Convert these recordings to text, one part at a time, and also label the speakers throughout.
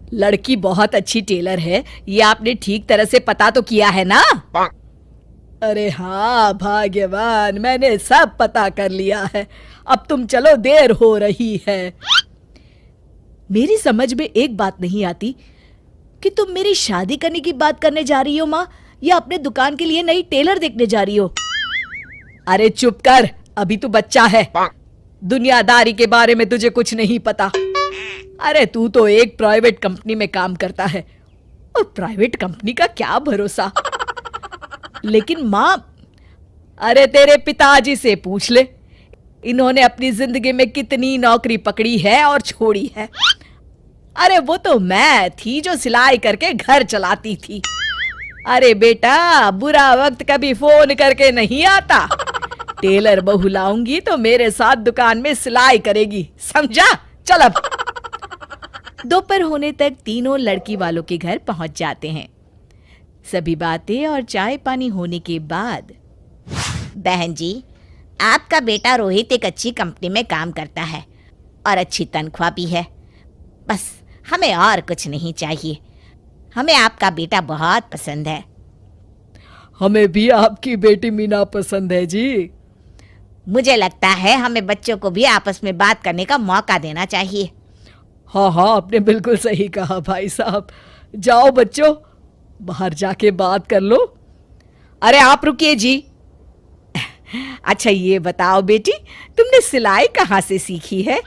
Speaker 1: लड़की बहुत अच्छी टेलर है, ये आपने ठीक तरह से पता तो किया है ना? अरे हाँ भाग्यवान, मैंने सब पता कर लिया है। अब तुम चलो, देर हो रही है। मेरी समझ में एक बात नहीं आती कि तुम मेरी शादी करने की बात करने जा रही हो माँ, या अपने दुकान के लिए नई टेलर देखने जा रही हो? अरे चुप कर, अभी तू बच्चा है, दुनियादारी के बारे में तुझे कुछ नहीं पता। अरे तू तो एक प्राइवेट कंपनी में काम करता है, और प्राइवेट कंपनी का क्या भरोसा। लेकिन माँ, अरे तेरे पिताजी से पूछ ले, इन्होंने अपनी जिंदगी में कितनी नौकरी पकड़ी है और छोड़ी है। अरे वो तो मैं थी जो सिलाई करके घर चलाती थी। अरे बेटा, बुरा वक्त कभी फोन करके नहीं आता। टेलर बहू लाऊंगी तो मेरे साथ दुकान में सिलाई करेगी, समझा? चल अब। दोपहर होने तक तीनों लड़की वालों के घर पहुंच जाते हैं। सभी बातें और चाय पानी होने के बाद,
Speaker 2: बहन जी, आपका बेटा रोहित एक अच्छी कंपनी में काम करता है और अच्छी तनख्वाह भी है। बस हमें और कुछ नहीं चाहिए। हमें आपका बेटा बहुत पसंद है।
Speaker 1: हमें भी आपकी बेटी मीना पसंद है जी।
Speaker 2: मुझे लगता है हमें बच्चों को भी आपस में बात करने का मौका देना चाहिए।
Speaker 1: हाँ हाँ, आपने बिल्कुल सही कहा भाई साहब। जाओ बच्चों, बाहर जाके बात कर लो। अरे आप रुकिए जी। अच्छा ये बताओ बेटी, तुमने सिलाई कहाँ से सीखी है?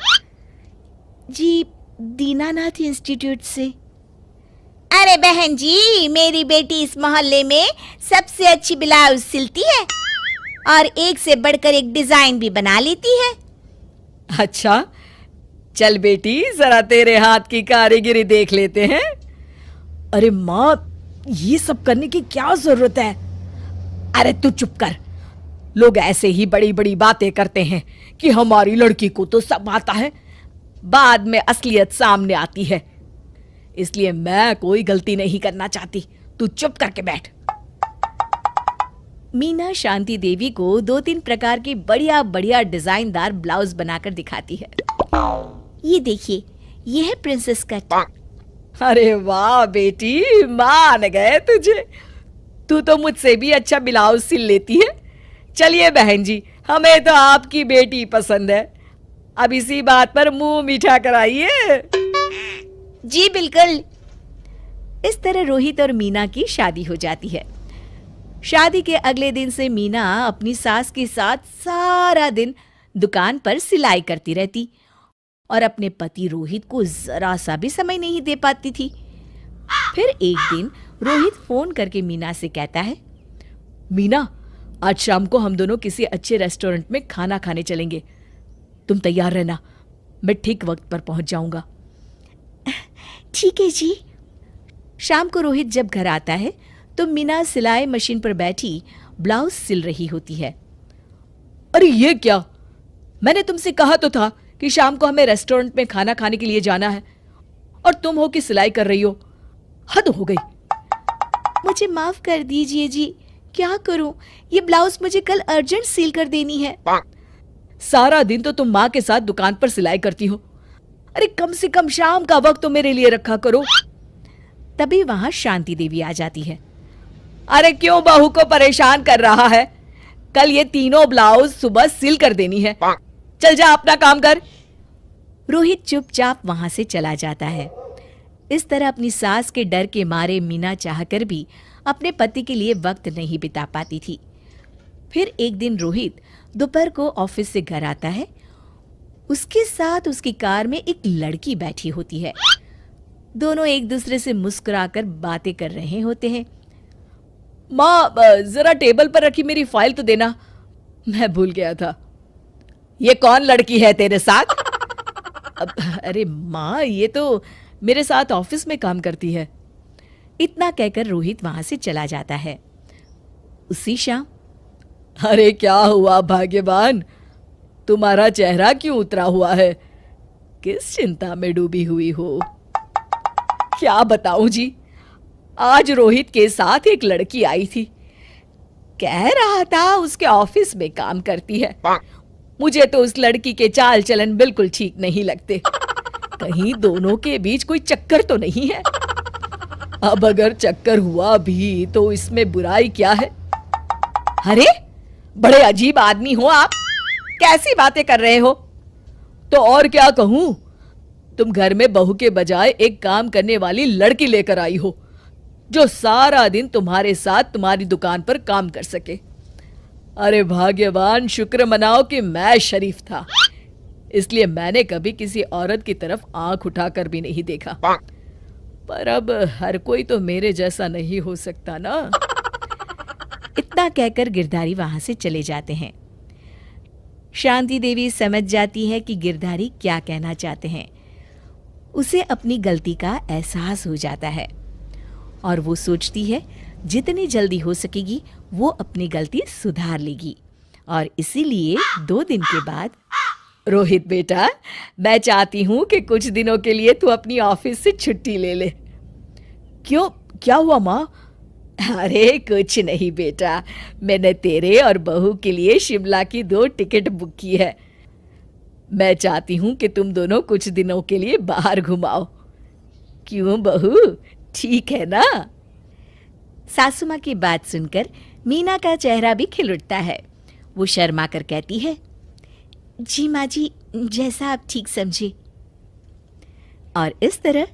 Speaker 2: जी, दीनानाथ इंस्टीट्यूट से। अरे बहन जी, मेरी बेटी इस मोहल्ले में सबसे अच्छी ब्लाउज सिलती है और एक से बढ़कर एक डिजाइन भी बना लेती है।
Speaker 1: अच्छा, चल बेटी, जरा तेरे हाथ की कारीगरी देख लेते हैं। अरे माँ, ये सब करने की क्या जरूरत है? अरे तू चुप कर। लोग ऐसे ही बड़ी बड़ी बातें करते हैं कि हमारी लड़की को तो सब आता है, बाद में असलियत सामने आती है। इसलिए मैं कोई गलती नहीं करना चाहती, तू चुप करके बैठ। मीना शांति देवी को 2-3 प्रकार की बढ़िया बढ़िया डिजाइनदार ब्लाउज बनाकर दिखाती है।
Speaker 2: ये देखिए, ये है प्रिंसेस कट।
Speaker 1: अरे वाह बेटी, मान गए तुझे। तू तो मुझसे भी अच्छा ब्लाउज सिल लेती है। चलिए बहन जी, हमें तो आपकी बेटी पसंद है। अब इसी बात पर मुंह मीठा कराइए।
Speaker 2: जी बिल्कुल।
Speaker 1: इस तरह रोहित और मीना की शादी हो जाती है। शादी के अगले दिन से मीना अपनी सास के साथ सारा दिन दुकान पर सिलाई करती रहती और अपने पति रोहित को जरा सा भी समय नहीं दे पाती थी। फिर एक दिन रोहित फोन करके मीना से कहता है, मीना, आज शाम को हम दोनों किसी अच्छे रेस्टोरेंट में खाना खाने चलेंगे। तुम तैयार रहना, मैं ठीक वक्त पर पहुंच जाऊंगा।
Speaker 2: ठीक है जी।
Speaker 1: शाम को रोहित जब घर आता है तो मीना सिलाई मशीन पर बैठी ब्लाउज सिल रही होती है। अरे ये क्या, मैंने तुमसे कहा तो था कि शाम को हमें रेस्टोरेंट में खाना खाने के लिए जाना है, और तुम हो कि सिलाई कर रही हो। हद हो गई।
Speaker 2: मुझे माफ कर दीजिए जी, क्या करूं, ये ब्लाउज मुझे कल अर्जेंट सील कर देनी है।
Speaker 1: सारा दिन तो तुम माँ के साथ दुकान पर सिलाई करती हो, अरे कम से कम शाम का वक्त तो मेरे लिए रखा करो। तभी वहां शांति देवी आ जाती है। अरे क्यों बहू को परेशान कर रहा है? कल ये तीनों ब्लाउज सुबह सिल कर देनी है। चल जा, अपना काम कर। रोहित चुपचाप वहां से चला जाता है। इस तरह अपनी सास के डर के मारे मीना चाहकर भी अपने पति के लिए वक्त नहीं बिता पाती थी। फिर एक दिन रोहित दोपहर को ऑफिस से घर आता है। उसके साथ उसकी कार में एक लड़की बैठी होती है। दोनों एक दूसरे से मुस्कुराकर बातें कर रहे होते हैं। माँ, जरा टेबल पर रखी मेरी फाइल तो देना, मैं भूल गया था। ये कौन लड़की है तेरे साथ? अरे माँ, ये तो मेरे साथ ऑफिस में काम करती है। इतना कहकर रोहित वहां से चला जाता है। उसी शाम, अरे क्या हुआ भाग्यवान, तुम्हारा चेहरा क्यों उतरा हुआ है? किस चिंता में डूबी हुई हो? क्या बताऊं जी, आज रोहित के साथ एक लड़की आई थी। कह रहा था उसके ऑफिस में काम करती है। मुझे तो उस लड़की के चाल चलन बिल्कुल ठीक नहीं लगते। कहीं दोनों के बीच कोई चक्कर तो नहीं है। अब अगर चक्कर हुआ भी तो इसमें बुराई क्या है? अरे बड़े अजीब आदमी हो आप, कैसी बातें कर रहे हो? तो और क्या कहूं, तुम घर में बहू के बजाय एक काम करने वाली लड़की लेकर आई हो जो सारा दिन तुम्हारे साथ तुम्हारी दुकान पर काम कर सके। अरे भाग्यवान, शुक्र मनाओ कि मैं शरीफ था, इसलिए मैंने कभी किसी औरत की तरफ आंख उठाकर भी नहीं देखा। पर अब हर कोई तो मेरे जैसा नहीं हो सकता ना।
Speaker 2: इतना कहकर गिरधारी वहां से चले जाते हैं। शांति देवी समझ जाती है कि गिरधारी क्या कहना चाहते हैं। उसे अपनी गलती का एहसास हो जाता है और वो सोचती है जितनी जल्दी हो सकेगी वो अपनी गलती सुधार लेगी। और इसीलिए 2 दिन के बाद,
Speaker 1: रोहित बेटा, मैं चाहती हूं कि कुछ दिनों के लिए तू अपनी ऑफिस से छुट्टी ले ले। क्यों, क्या हुआ माँ? अरे कुछ नहीं बेटा, मैंने तेरे और बहू के लिए शिमला की 2 टिकट बुक की है। मैं चाहती हूं कि तुम दोनों कुछ दिनों के लिए बाहर घुमाओ। क्यों बहू, ठीक है ना?
Speaker 2: सासू माँ की बात सुनकर मीना का चेहरा भी खिल उठता है। वो शर्मा कर कहती है, जी माँ जी, जैसा आप ठीक समझे। और इस तरह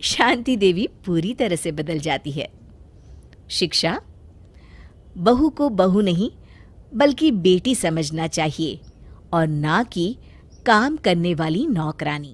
Speaker 2: शांति देवी पूरी तरह से बदल जाती है। शिक्षा, बहू को बहू नहीं बल्कि बेटी समझना चाहिए और ना कि काम करने वाली नौकरानी।